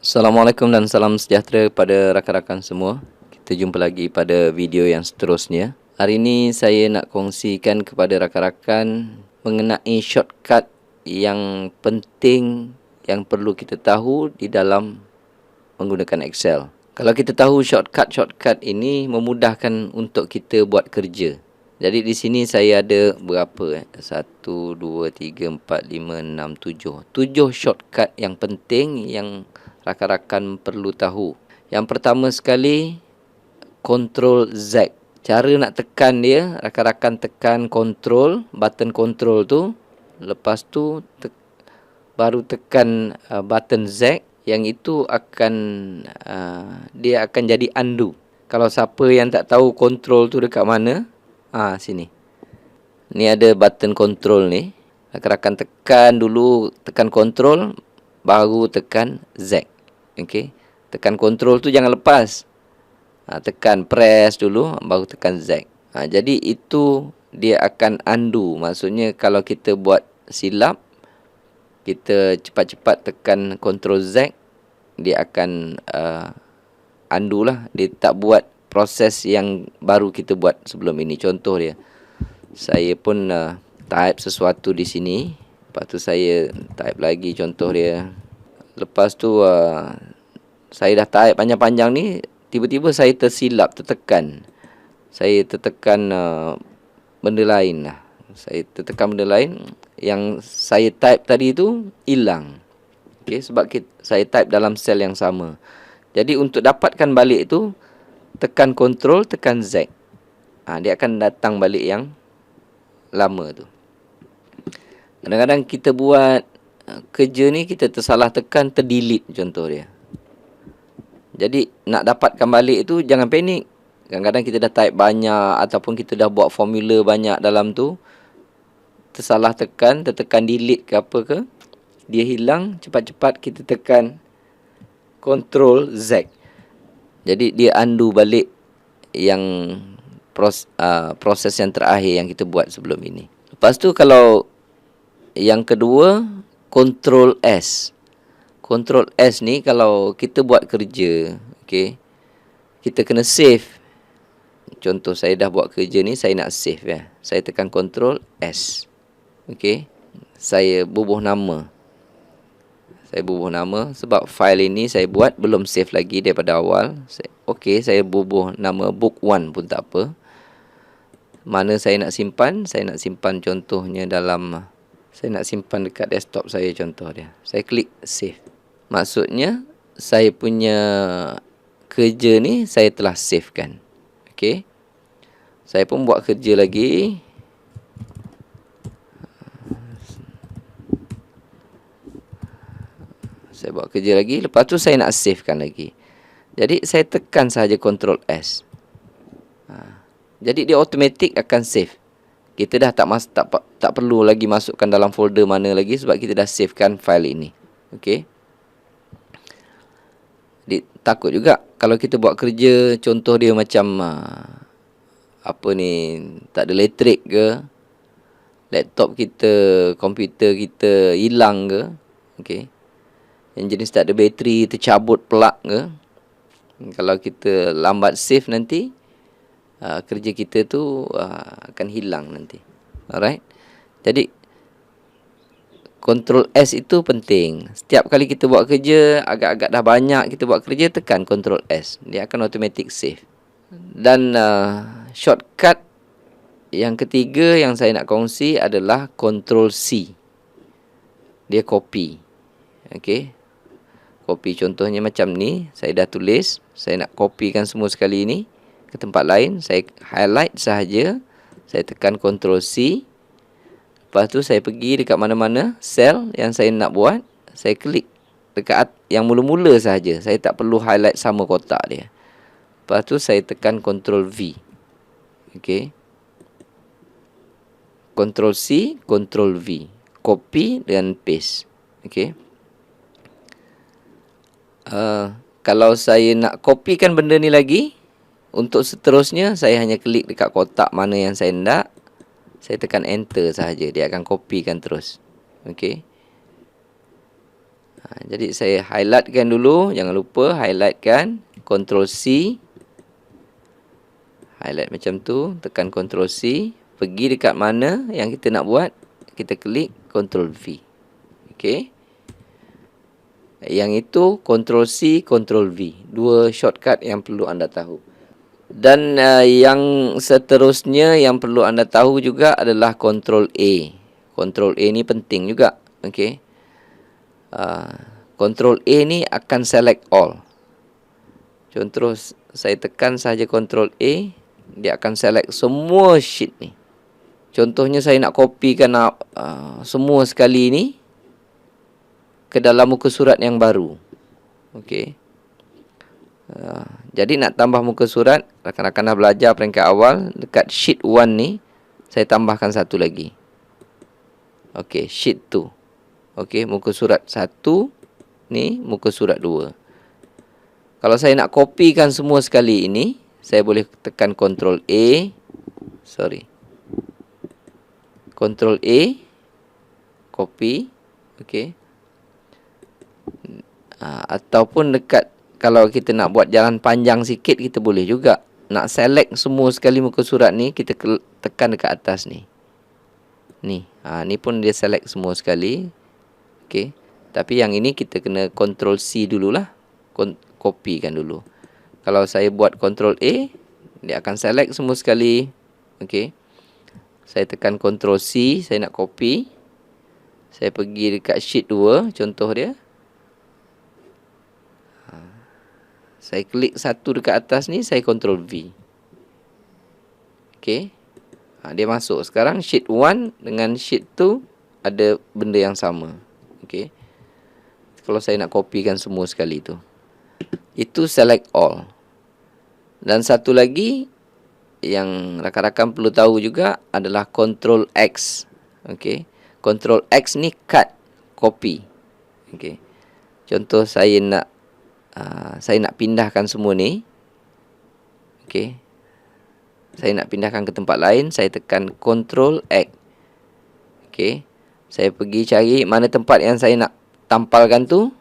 Assalamualaikum dan salam sejahtera kepada rakan-rakan semua. Kita jumpa lagi pada video yang seterusnya. Hari ini saya nak kongsikan kepada rakan-rakan mengenai shortcut yang penting yang perlu kita tahu di dalam menggunakan Excel. Kalau kita tahu shortcut ini memudahkan untuk kita buat kerja. Jadi di sini saya ada berapa? 1, 2, 3, 4, 5, 6, 7. 7 shortcut yang penting yang rakan-rakan perlu tahu. Yang pertama sekali, Ctrl Z. Cara nak tekan dia, rakan-rakan tekan Ctrl, button Ctrl tu. Lepas tu baru tekan button Z. Yang itu akan dia akan jadi undo. Kalau siapa yang tak tahu Ctrl tu dekat mana, sini. Ni ada button Ctrl ni. Rakan-rakan tekan dulu, tekan Ctrl, baru tekan Z. Okey, tekan Ctrl tu jangan lepas. Tekan press dulu, baru tekan Z. Jadi itu dia akan undo. Maksudnya kalau kita buat silap, kita cepat-cepat tekan Ctrl Z, dia akan undo lah. Dia tak buat proses yang baru kita buat sebelum ini. Contoh dia, saya pun type sesuatu di sini. Lepas tu saya type lagi contoh dia. Lepas tu saya dah type panjang-panjang ni, tiba-tiba saya tersilap, tertekan. Saya tertekan benda lain lah. Saya tertekan benda lain. Yang saya type tadi tu hilang. Okay, sebab saya type dalam sel yang sama. Jadi untuk dapatkan balik tu, tekan Ctrl, tekan Z. Dia akan datang balik yang lama tu. Kadang-kadang kita buat kerja ni, kita tersalah tekan, terdelete contoh dia. Jadi nak dapatkan balik tu, jangan panik. Kadang-kadang kita dah type banyak, ataupun kita dah buat formula banyak dalam tu, tersalah tekan, tertekan delete ke apa ke, dia hilang. Cepat-cepat kita tekan Ctrl Z. Jadi dia undo balik yang proses yang terakhir yang kita buat sebelum ini. Lepas tu kalau yang kedua, Ctrl S. Ctrl S ni kalau kita buat kerja, okey, kita kena save. Contoh saya dah buat kerja ni, saya nak save ya. Saya tekan Ctrl S. Okey. Saya bubuh nama. Saya bubuh nama sebab file ini saya buat belum save lagi daripada awal. Okey, saya bubuh nama book 1 pun tak apa. Mana saya nak simpan? Saya nak simpan contohnya dalam, saya nak simpan dekat desktop saya contoh dia. Saya klik save. Maksudnya saya punya kerja ni saya telah save kan. Okey. Saya pun buat kerja lagi. Saya buat kerja lagi. Lepas tu saya nak savekan lagi. Jadi saya tekan sahaja Ctrl S. Jadi dia automatik akan save. Kita dah tak perlu lagi masukkan dalam folder mana lagi sebab kita dah savekan file ini. Okey. Takut juga kalau kita buat kerja, contoh dia macam apa ni, tak ada elektrik ke, laptop kita, komputer kita hilang ke, okey, yang jenis tak ada bateri, tercabut plug ke, kalau kita lambat save nanti, kerja kita tu akan hilang nanti. Alright. Jadi Ctrl S itu penting. Setiap kali kita buat kerja, agak-agak dah banyak kita buat kerja, tekan Ctrl S. Dia akan automatic save. Dan shortcut yang ketiga yang saya nak kongsi adalah Ctrl C. Dia copy. Okey. Copy contohnya macam ni. Saya dah tulis. Saya nak copykan semua sekali ni ke tempat lain. Saya highlight sahaja. Saya tekan Ctrl C. Lepas tu saya pergi dekat mana-mana sel yang saya nak buat. Saya klik dekat yang mula-mula sahaja. Saya tak perlu highlight sama kotak dia. Lepas tu saya tekan Ctrl V. Okey. Ctrl C, Ctrl V. Copy dan paste. Okey. Kalau saya nak copykan benda ni lagi, untuk seterusnya saya hanya klik dekat kotak mana yang saya nak. Saya tekan enter sahaja, dia akan copykan terus. Okey. Jadi saya highlightkan dulu. Jangan lupa highlightkan. Ctrl C. Highlight macam tu. Tekan Ctrl C. Pergi dekat mana yang kita nak buat. Kita klik Ctrl V. Okey. Yang itu Ctrl C, Ctrl V. Dua shortcut yang perlu anda tahu. Dan yang seterusnya yang perlu anda tahu juga adalah Ctrl A. Ctrl A ni penting juga. Okey. Ctrl A ni akan select all. Contoh saya tekan saja Ctrl A, dia akan select semua sheet ni. Contohnya saya nak kopikan semua sekali ni ke dalam muka surat yang baru. Okey. Jadi nak tambah muka surat, rakan-rakan dah belajar peringkat awal, dekat sheet 1 ni saya tambahkan satu lagi. Okey, sheet 2. Okey, muka surat 1 ni, muka surat 2. Kalau saya nak kopikan semua sekali ini, saya boleh tekan Ctrl A. Ctrl A. Copy. Okey. Ataupun dekat, kalau kita nak buat jalan panjang sikit, kita boleh juga. Nak select semua sekali muka surat ni, kita tekan dekat atas ni. Ni. Ni pun dia select semua sekali. Okey. Tapi yang ini kita kena Ctrl C dululah. Kopikan dulu. Kalau saya buat Ctrl A, dia akan select semua sekali. Okey. Saya tekan Ctrl C, saya nak copy. Saya pergi dekat sheet 2, contoh dia. Saya klik satu dekat atas ni, saya Ctrl V. Okey. Dia masuk. Sekarang sheet 1 dengan sheet 2 ada benda yang sama. Okey. Kalau saya nak kopikan semua sekali tu. Itu select all. Dan satu lagi yang rakan-rakan perlu tahu juga adalah Ctrl X. Okey. Ctrl X ni cut, copy. Okey. Contoh saya nak pindahkan semua ni. Okey. Saya nak pindahkan ke tempat lain, saya tekan Ctrl X. Okey. Saya pergi cari mana tempat yang saya nak tampalkan tu.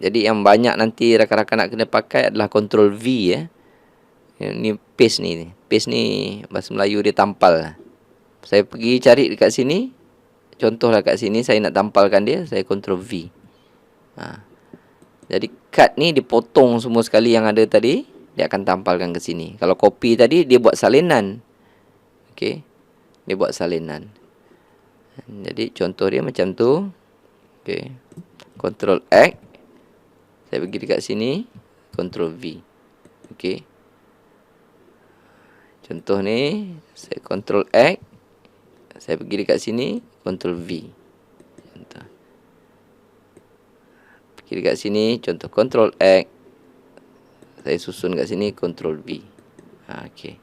Jadi yang banyak nanti rakan-rakan nak kena pakai adalah Ctrl V ya. Ni paste ni. Paste ni bahasa Melayu dia tampal. Saya pergi cari dekat sini. Contohlah kat sini saya nak tampalkan dia, saya Ctrl V. Jadi cut ni dipotong semua sekali yang ada tadi, dia akan tampalkan ke sini. Kalau copy tadi dia buat salinan. Okey. Dia buat salinan. Jadi contoh dia macam tu. Okey. Ctrl X. Saya pergi dekat sini, Ctrl V. Okey. Contoh ni, saya Ctrl X. Saya pergi dekat sini, Ctrl V. Contoh. Pergi dekat sini, contoh Ctrl X. Saya susun kat sini, Ctrl V. Okey.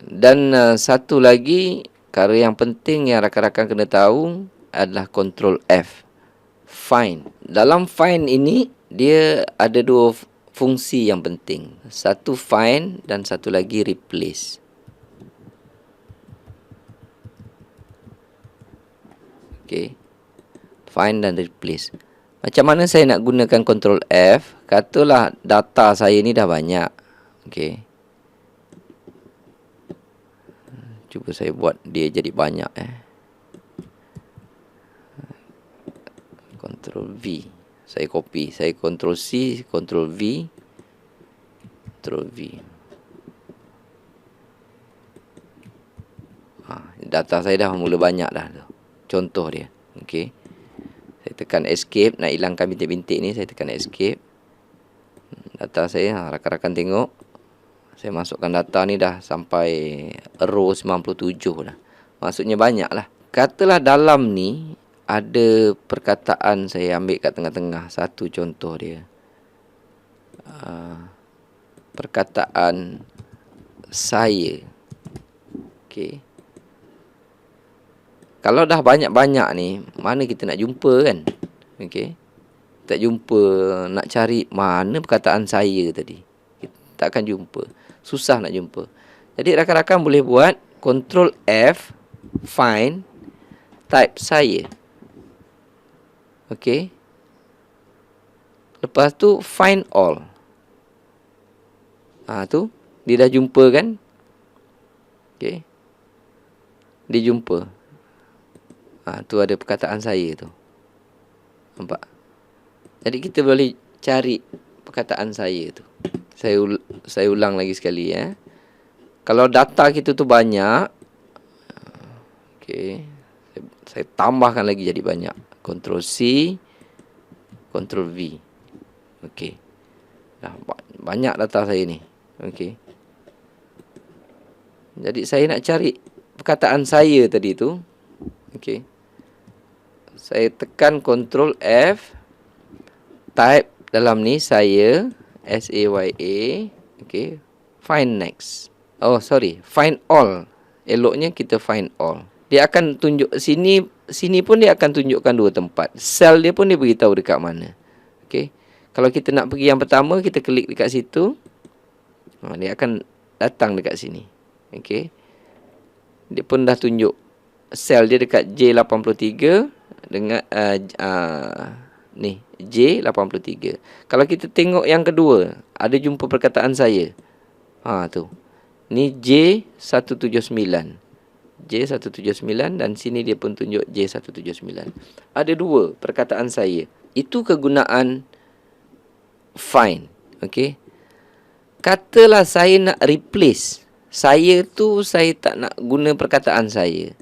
Dan satu lagi, perkara yang penting yang rakan-rakan kena tahu adalah Ctrl F. Find. Dalam find ini, dia ada dua fungsi yang penting. Satu find dan satu lagi replace. Okey. Find dan replace. Macam mana saya nak gunakan Ctrl F? Katalah data saya ni dah banyak. Okey. Cuba saya buat dia jadi banyak Ctrl V. Saya copy. Saya Ctrl C, Ctrl V, Ctrl V. Data saya dah mula banyak dah tu. Contoh dia. Okey. Saya tekan escape, nak hilangkan bintik-bintik ni, saya tekan escape. Data saya, rakan-rakan tengok. Saya masukkan data ni dah sampai row 97 dah. Maksudnya banyak lah. Katalah dalam ni ada perkataan, saya ambil kat tengah-tengah. Satu contoh dia. Perkataan saya. Okey. Kalau dah banyak-banyak ni, mana kita nak jumpa kan? Okey. Tak jumpa, nak cari mana perkataan saya tadi. Kita tak akan jumpa. Susah nak jumpa. Jadi rakan-rakan boleh buat Ctrl F, find, type saya. Okey. Lepas tu find all. Tu dia dah jumpa kan? Okey. Dia jumpa. Tu ada perkataan saya tu. Nampak? Jadi kita boleh cari perkataan saya tu. Saya ulang lagi sekali ya. Kalau data kita tu banyak, okey, saya tambahkan lagi jadi banyak. Ctrl C, Ctrl V. Okey. Dah banyak data saya ni. Okey. Jadi saya nak cari perkataan saya tadi tu. Okey. Saya tekan Ctrl F, type dalam ni saya, SAYA. Okey. Find next. Oh sorry, find all. Eloknya kita find all. Dia akan tunjuk sini pun dia akan tunjukkan dua tempat. Sel dia pun dia beritahu dekat mana. Okey. Kalau kita nak pergi yang pertama, kita klik dekat situ. Dia akan datang dekat sini. Okey. Dia pun dah tunjuk sel dia dekat J83 dengan ni J83. Kalau kita tengok yang kedua, ada jumpa perkataan saya. Tu. Ni J179. J179 dan sini dia pun tunjuk J179. Ada dua perkataan saya. Itu kegunaan find. Okey. Katalah saya nak replace. Saya tu saya tak nak guna perkataan saya.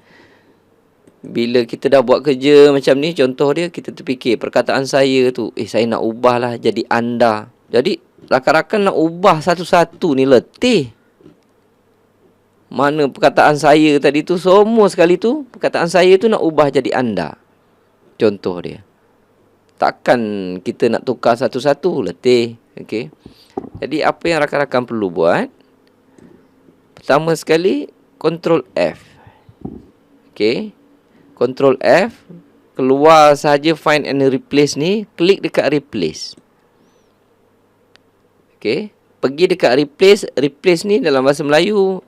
Bila kita dah buat kerja macam ni, contoh dia, kita terfikir perkataan saya tu, saya nak ubahlah jadi anda. Jadi rakan-rakan nak ubah satu-satu ni letih. Mana perkataan saya tadi tu, semua sekali tu, perkataan saya tu nak ubah jadi anda. Contoh dia. Takkan kita nak tukar satu-satu, letih. Okey. Jadi apa yang rakan-rakan perlu buat? Pertama sekali, Ctrl F. Okey. Ctrl F. Keluar sahaja find and replace ni, klik dekat replace. Okey. Pergi dekat replace. Replace ni dalam bahasa Melayu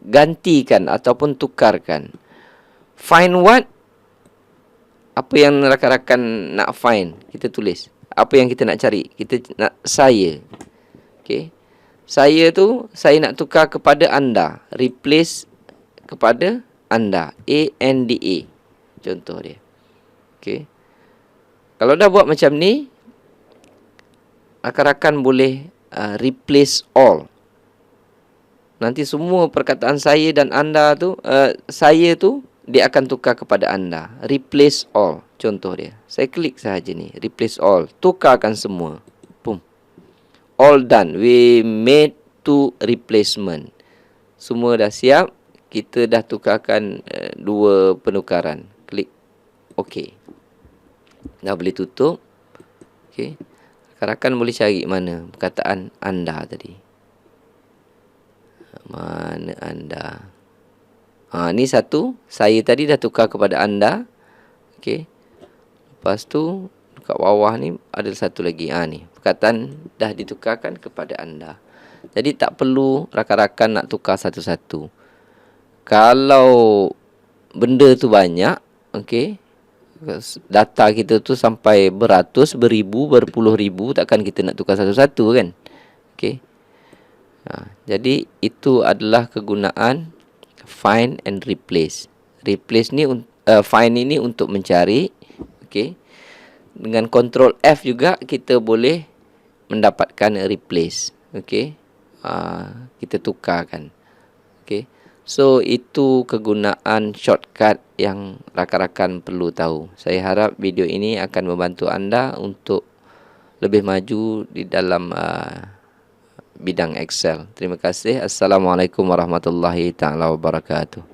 gantikan ataupun tukarkan. Find what? Apa yang rakan-rakan nak find, kita tulis. Apa yang kita nak cari? Kita nak saya. Okey. Saya tu, saya nak tukar kepada anda. Replace kepada anda. ANDA. Contoh dia. Okey. Kalau dah buat macam ni, rakan-rakan boleh replace all. Nanti semua perkataan saya dan anda tu, saya tu, dia akan tukar kepada anda. Replace all. Contoh dia. Saya klik sahaja ni. Replace all. Tukarkan semua. Boom. All done. We made two replacement. Semua dah siap. Kita dah tukarkan dua penukaran. Klik OK. Dah boleh tutup. Okey. Rakan-rakan boleh cari mana perkataan anda tadi. Mana anda? Ni satu. Saya tadi dah tukar kepada anda. Okey. Lepas tu, dekat bawah ni ada satu lagi. Ni. Perkataan dah ditukarkan kepada anda. Jadi tak perlu rakan-rakan nak tukar satu-satu. Kalau benda tu banyak, okey, data kita tu sampai beratus, beribu, berpuluh ribu, takkan kita nak tukar satu-satu kan? Okey. Jadi itu adalah kegunaan find and replace. Replace ni find ini untuk mencari, okey. Dengan Ctrl F juga kita boleh mendapatkan replace, okey. Kita tukarkan. Okey. So itu kegunaan shortcut yang rakan-rakan perlu tahu. Saya harap video ini akan membantu anda untuk lebih maju di dalam bidang Excel. Terima kasih. Assalamualaikum warahmatullahi taala wabarakatuh.